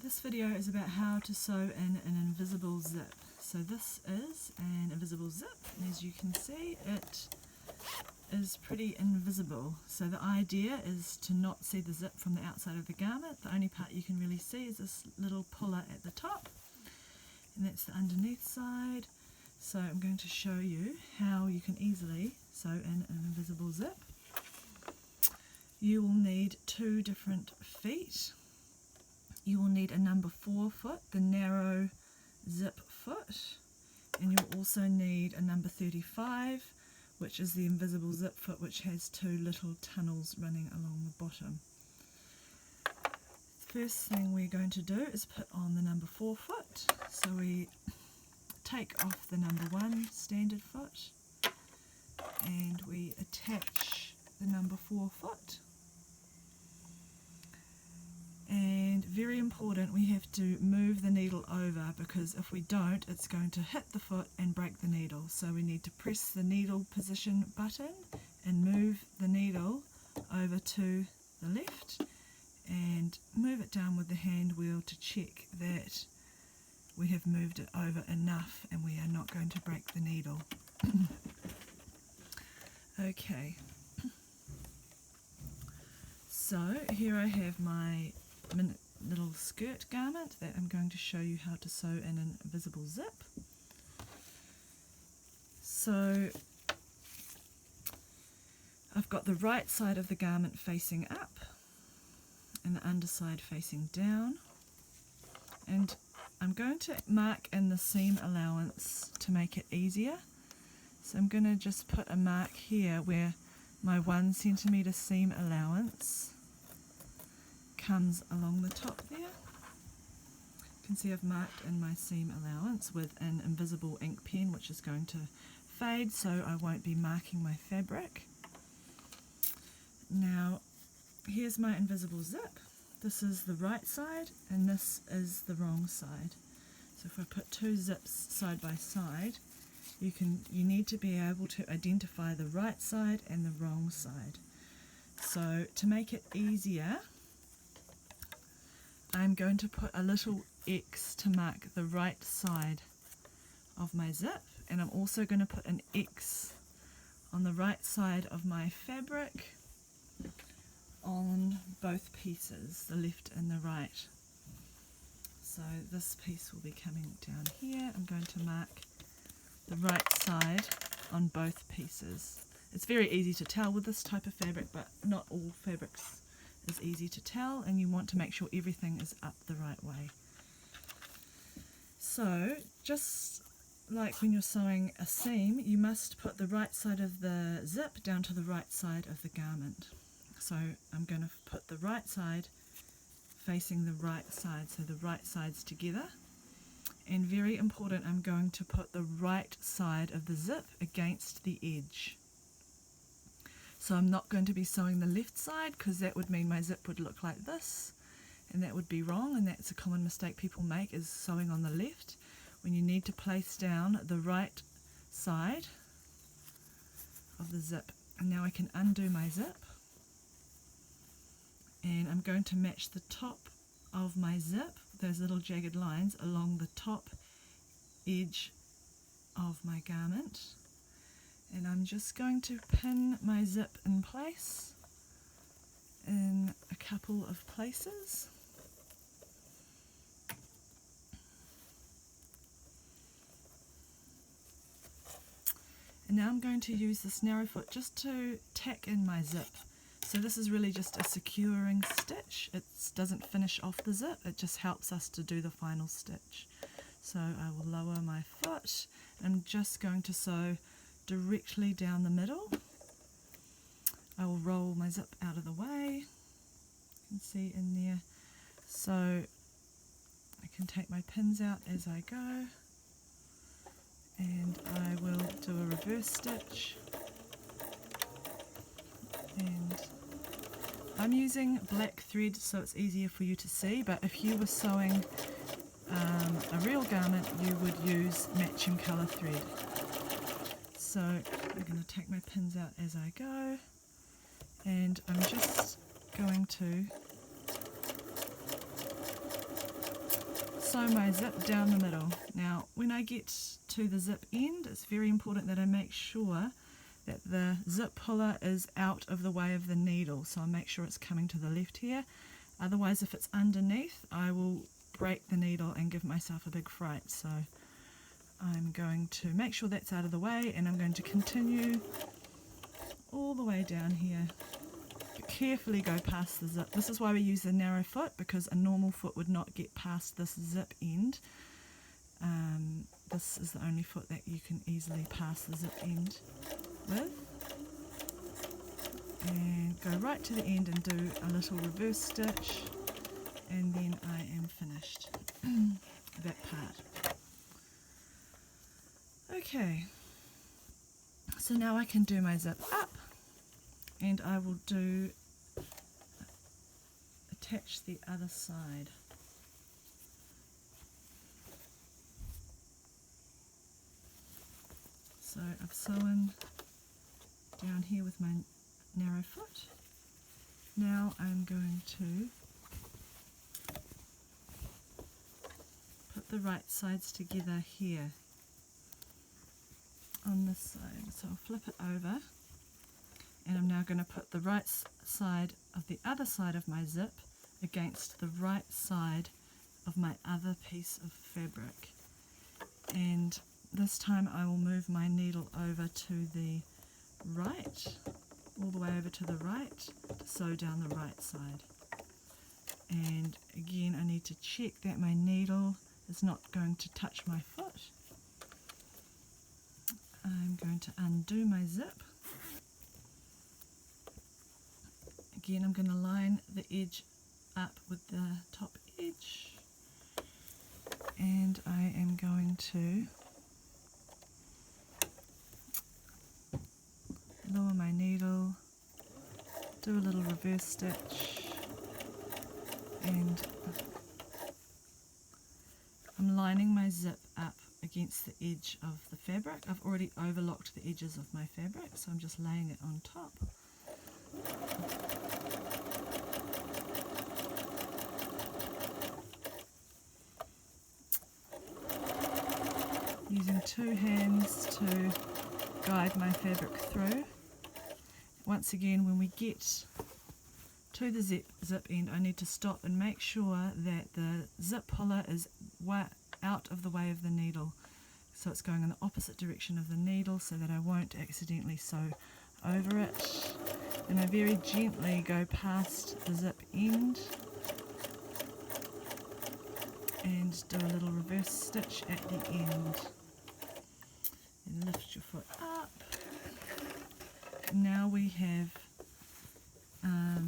This video is about how to sew in an invisible zip. So this is an invisible zip, and as you can see it is pretty invisible. So the idea is to not see the zip from the outside of the garment. The only part you can really see is this little puller at the top, and that's the underneath side. So I'm going to show you how you can easily sew in an invisible zip. You will need two different feet. You will need a number 4 foot, the narrow zip foot, and you'll also need a number 35, which is the invisible zip foot, which has two little tunnels running along the bottom. The first thing we're going to do is put on the number 4 foot. So we take off the number 1 standard foot and we attach the number 4 foot. And very important, we have to move the needle over, because if we don't, it's going to hit the foot and break the needle. So we need to press the needle position button and move the needle over to the left and move it down with the hand wheel to check that we have moved it over enough and we are not going to break the needle. Okay, so here I have my little skirt garment that I'm going to show you how to sew in an invisible zip. So I've got the right side of the garment facing up and the underside facing down, and I'm going to mark in the seam allowance to make it easier. So I'm going to just put a mark here where my 1 centimetre seam allowance comes along the top there. You can see I've marked in my seam allowance with an invisible ink pen, which is going to fade, so I won't be marking my fabric. Now here's my invisible zip. This is the right side and this is the wrong side. So if I put two zips side by side, you need to be able to identify the right side and the wrong side. So to make it easier, I'm going to put a little X to mark the right side of my zip, and I'm also going to put an X on the right side of my fabric on both pieces, the left and the right. So this piece will be coming down here. I'm going to mark the right side on both pieces. It's very easy to tell with this type of fabric, but not all fabrics is easy to tell, and you want to make sure everything is up the right way. So just like when you're sewing a seam, you must put the right side of the zip down to the right side of the garment. So I'm going to put the right side facing the right side, so the right sides together. And very important, I'm going to put the right side of the zip against the edge. So I'm not going to be sewing the left side, because that would mean my zip would look like this, and that would be wrong, and that's a common mistake people make, is sewing on the left, when you need to place down the right side of the zip. And now I can undo my zip, and I'm going to match the top of my zip, those little jagged lines along the top edge of my garment. And I'm just going to pin my zip in place in a couple of places. And now I'm going to use this narrow foot just to tack in my zip. So this is really just a securing stitch. It doesn't finish off the zip, it just helps us to do the final stitch. So I will lower my foot. I'm just going to sew directly down the middle. I will roll my zip out of the way. You can see in there. So I can take my pins out as I go, and I will do a reverse stitch. And I'm using black thread so it's easier for you to see, but if you were sewing a real garment, you would use matching colour thread. So I'm going to take my pins out as I go, and I'm just going to sew my zip down the middle. Now when I get to the zip end, it's very important that I make sure that the zip puller is out of the way of the needle, so I'll make sure it's coming to the left here. Otherwise, if it's underneath, I will break the needle and give myself a big fright. So I'm going to make sure that's out of the way, and I'm going to continue all the way down here. But carefully go past the zip. This is why we use the narrow foot, because a normal foot would not get past this zip end. This is the only foot that you can easily pass the zip end with. And go right to the end and do a little reverse stitch, and then I am finished that part. Okay, so now I can do my zip up, and I will attach the other side. So I've sewn down here with my narrow foot. Now I'm going to put the right sides together here on this side. So I'll flip it over, and I'm now going to put the right side of the other side of my zip against the right side of my other piece of fabric. And this time I will move my needle over to the right, all the way over to the right, to sew down the right side. And again, I need to check that my needle is not going to touch my foot. I'm going to undo my zip. Again, I'm going to line the edge up with the top edge, and I am going to lower my needle, do a little reverse stitch, and I'm lining my zip up against the edge of the fabric. I've already overlocked the edges of my fabric, so I'm just laying it on top. Using two hands to guide my fabric through. Once again, when we get to the zip end, I need to stop and make sure that the zip puller is out of the way of the needle, so it's going in the opposite direction of the needle, so that I won't accidentally sew over it. And I very gently go past the zip end and do a little reverse stitch at the end, and lift your foot up. Now we have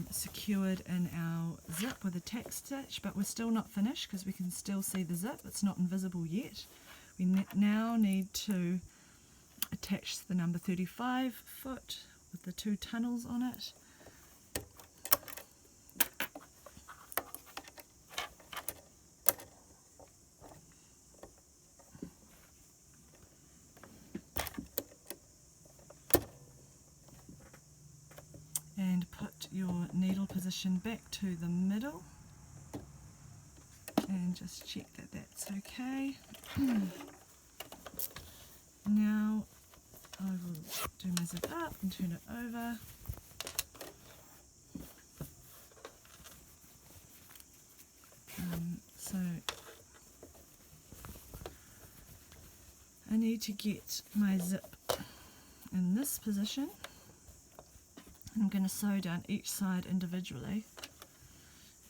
secured in our zip with a tack stitch, but we're still not finished because we can still see the zip. It's not invisible yet. We now need to attach the number 35 foot with the two tunnels on it. And put your needle position back to the middle, and just check that that's okay. Now I will do my zip up and turn it over. So I need to get my zip in this position. I'm going to sew down each side individually.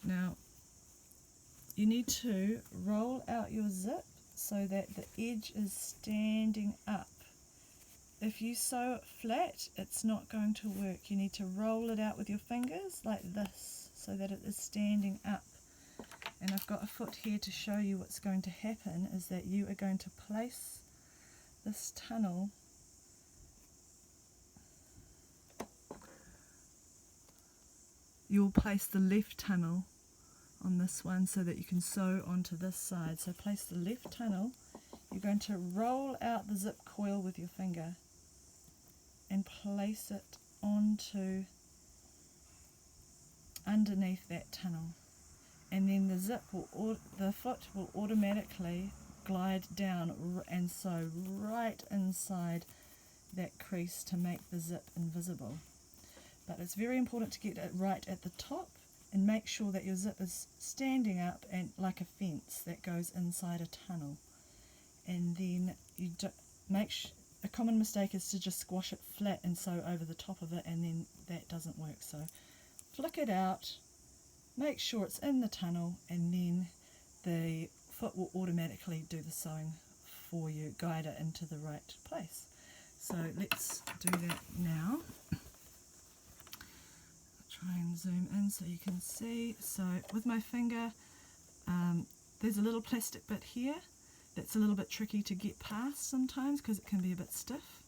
Now you need to roll out your zip so that the edge is standing up. If you sew it flat, it's not going to work. You need to roll it out with your fingers like this so that it is standing up. And I've got a foot here to show you what's going to happen, is that you are going to place this tunnel you'll place the left tunnel on this one so that you can sew onto this side. So place the left tunnel, you're going to roll out the zip coil with your finger and place it onto underneath that tunnel. and then the zip will, the foot will automatically glide down and sew right inside that crease to make the zip invisible. But it's very important to get it right at the top and make sure that your zip is standing up and like a fence that goes inside a tunnel. And then you a common mistake is to just squash it flat and sew over the top of it, and then that doesn't work. So flick it out, make sure it's in the tunnel, and then the foot will automatically do the sewing for you, guide it into the right place. So let's do that now. Try and zoom in so you can see. So with my finger, there's a little plastic bit here that's a little bit tricky to get past sometimes because it can be a bit stiff.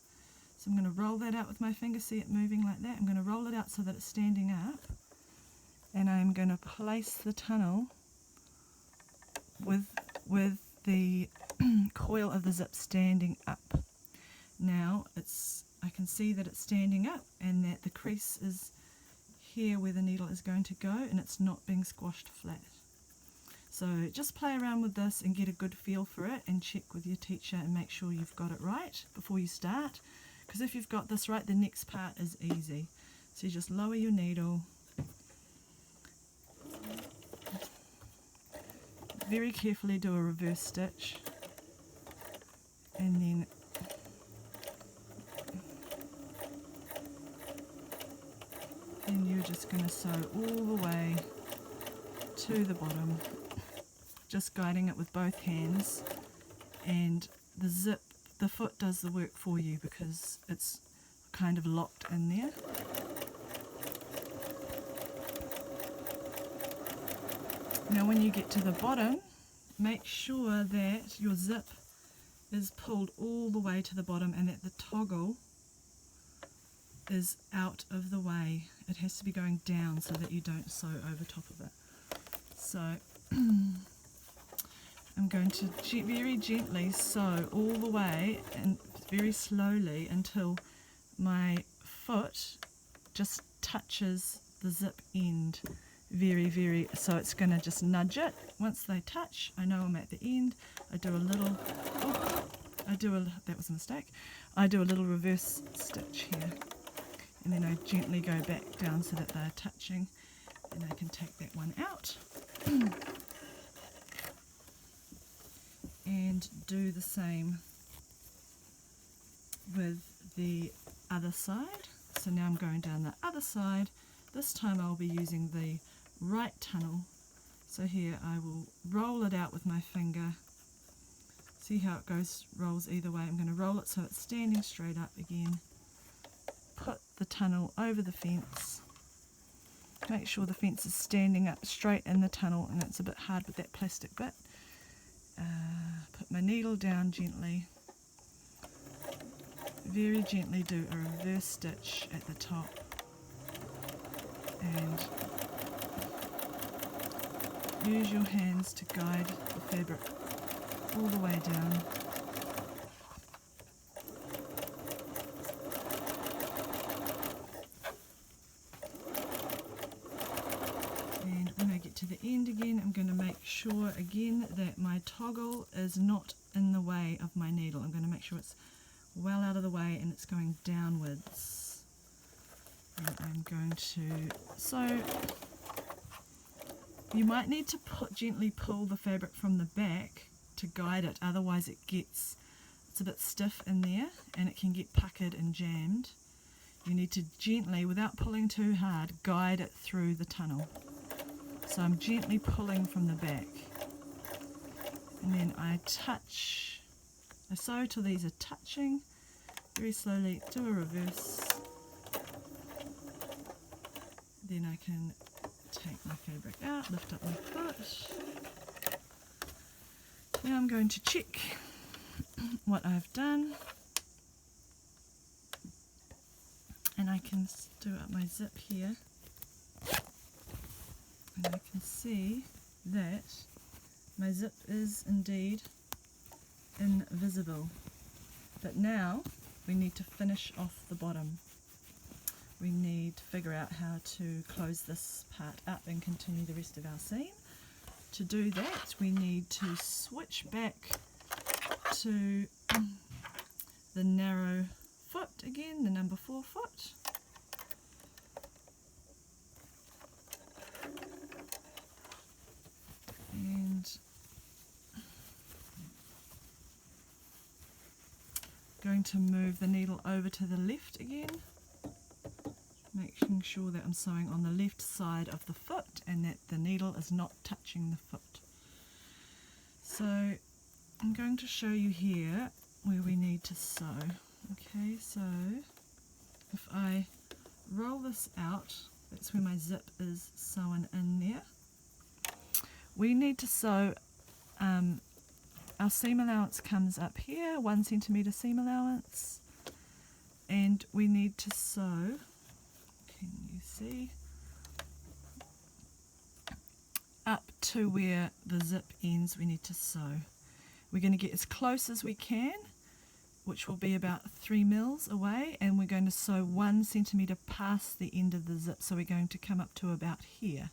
So I'm going to roll that out with my finger, see it moving like that. I'm going to roll it out so that it's standing up, and I'm going to place the tunnel with the coil of the zip standing up. Now I can see that it's standing up and that the crease is here where the needle is going to go, and it's not being squashed flat. So just play around with this and get a good feel for it, and check with your teacher and make sure you've got it right before you start, because if you've got this right, the next part is easy. So you just lower your needle, very carefully do a reverse stitch, and then you're just going to sew all the way to the bottom, just guiding it with both hands, and the foot does the work for you because it's kind of locked in there. Now when you get to the bottom, make sure that your zip is pulled all the way to the bottom and that the toggle is out of the way. It has to be going down so that you don't sew over top of it. So I'm going to very gently sew all the way and very slowly until my foot just touches the zip end. So it's going to just nudge it. Once they touch, I know I'm at the end. I do a little, that was a mistake. I do a little reverse stitch here, and then I gently go back down so that they're touching, and I can take that one out. And do the same with the other side. So now I'm going down the other side. This time I'll be using the right tunnel. So here I will roll it out with my finger. See how it goes, rolls either way. I'm going to roll it so it's standing straight up again. Put the tunnel over the fence. Make sure the fence is standing up straight in the tunnel, and it's a bit hard with that plastic bit. Put my needle down gently. Very gently do a reverse stitch at the top, and use your hands to guide the fabric all the way down. And when I get to the end again, I'm going to make sure again that my toggle is not in the way of my needle. I'm going to make sure it's well out of the way and it's going downwards. And I'm going to, so you might need to gently pull the fabric from the back to guide it, otherwise it's a bit stiff in there and it can get puckered and jammed. You need to gently, without pulling too hard, guide it through the tunnel. So I'm gently pulling from the back, and then I sew till these are touching, very slowly do a reverse, then I can take my fabric out, lift up my foot. Now I'm going to check what I've done, and I can do up my zip here, and I can see that my zip is indeed invisible. But now we need to finish off the bottom. We need to figure out how to close this part up and continue the rest of our seam. to do that, we need to switch back to the narrow foot again, the number 4 foot. And going to move the needle over to the left again, making sure that I'm sewing on the left side of the foot and that the needle is not touching the foot. So I'm going to show you here where we need to sew. Okay, so if I roll this out, that's where my zip is sewn in there. We need to sew, our seam allowance comes up here, 1 centimetre seam allowance, and we need to sew, can you see, up to where the zip ends. We need to sew. We're going to get as close as we can, which will be about 3 mils away, and we're going to sew 1 centimetre past the end of the zip, so we're going to come up to about here.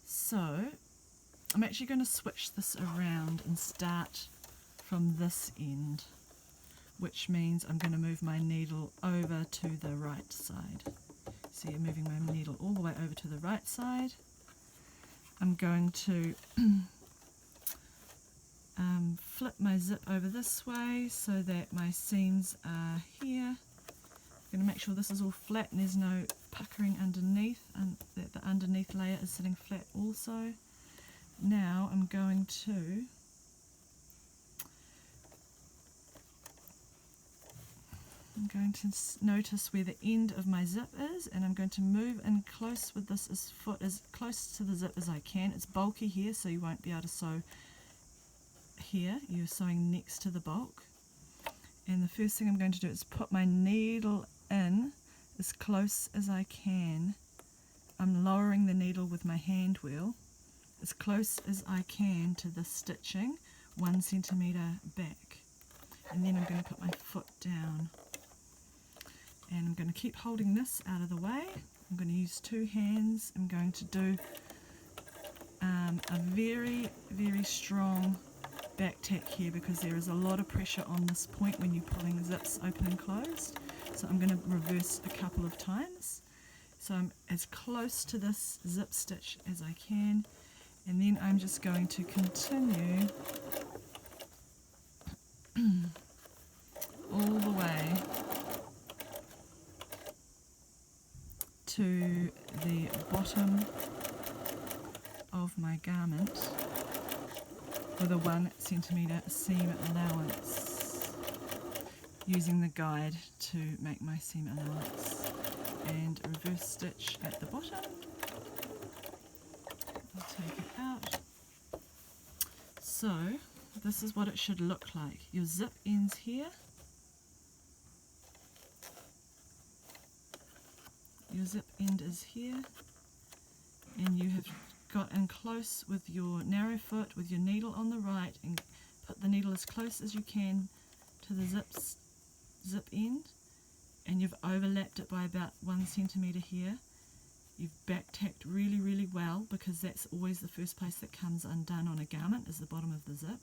So I'm actually going to switch this around and start from this end, which means I'm going to move my needle over to the right side. So you're moving my needle all the way over to the right side. I'm going to flip my zip over this way so that my seams are here. I'm going to make sure this is all flat and there's no puckering underneath, and that the underneath layer is sitting flat also. Now I'm going to notice where the end of my zip is, and I'm going to move in close with this foot as close to the zip as I can. It's bulky here, so you won't be able to sew here. You're sewing next to the bulk. And the first thing I'm going to do is put my needle in as close as I can. I'm lowering the needle with my hand wheel as close as I can to the stitching, 1 centimetre back. And then I'm going to put my foot down. And I'm going to keep holding this out of the way. I'm going to use 2 hands. I'm going to do a very, very strong back tack here, because there is a lot of pressure on this point when you're pulling zips open and closed. So I'm going to reverse a couple of times. So I'm as close to this zip stitch as I can, and then I'm just going to continue all the way to the bottom of my garment with a 1 centimetre seam allowance, using the guide to make my seam allowance, and a reverse stitch at the bottom. I'll take it out. So this is what it should look like. Your zip ends here. Your zip end is here, and you have got in close with your narrow foot with your needle on the right, and put the needle as close as you can to the zip end, and you've overlapped it by about 1 centimetre here. You've back tacked really, really well, because that's always the first place that comes undone on a garment, is the bottom of the zip.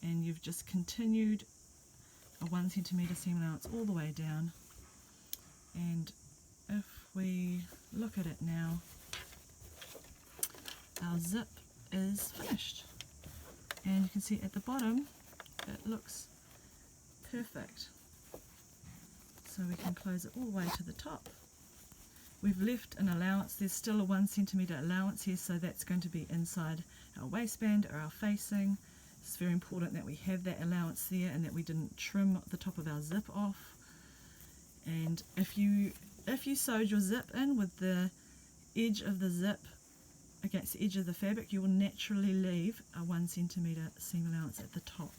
And you've just continued a 1 centimetre seam allowance all the way down. And if we look at it now, our zip is finished, and you can see at the bottom it looks perfect. So we can close it all the way to the top. We've left an allowance. There's still a 1 centimetre allowance here, so that's going to be inside our waistband or our facing. It's very important that we have that allowance there and that we didn't trim the top of our zip off. And if you sewed your zip in with the edge of the zip against the edge of the fabric, you will naturally leave a 1 centimetre seam allowance at the top.